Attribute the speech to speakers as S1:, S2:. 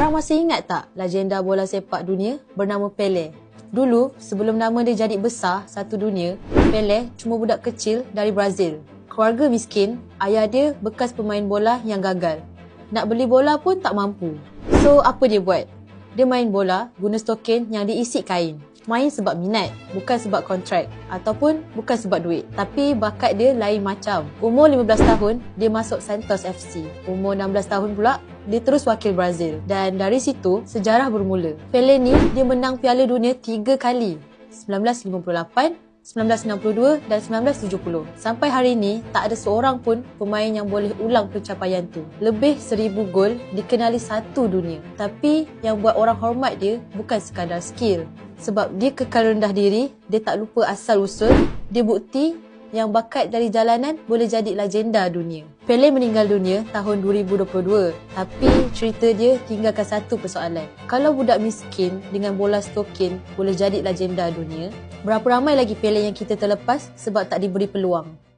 S1: Korang masih ingat tak legenda bola sepak dunia bernama Pelé? Dulu, sebelum nama dia jadi besar satu dunia, Pelé cuma budak kecil dari Brazil. Keluarga miskin, ayah dia bekas pemain bola yang gagal. Nak beli bola pun tak mampu. So, apa dia buat? Dia main bola guna stokin yang diisi kain. Main sebab minat, bukan sebab kontrak ataupun bukan sebab duit. Tapi bakat dia lain macam. Umur 15 tahun, dia masuk Santos FC. Umur 16 tahun pula, dia terus wakil Brazil. Dan dari situ, sejarah bermula. Pelé ni, dia menang Piala Dunia 3 kali. 1958, 1962 dan 1970. Sampai hari ini, tak ada seorang pun pemain yang boleh ulang pencapaian tu. Lebih 1000 gol dikenali satu dunia. Tapi yang buat orang hormat dia bukan sekadar skill. Sebab dia kekal rendah diri, dia tak lupa asal usul, dia bukti yang bakat dari jalanan boleh jadi legenda dunia. Pelé meninggal dunia tahun 2022. Tapi cerita dia tinggalkan satu persoalan. Kalau budak miskin dengan bola stokin boleh jadi legenda dunia, berapa ramai lagi Pelé yang kita terlepas sebab tak diberi peluang?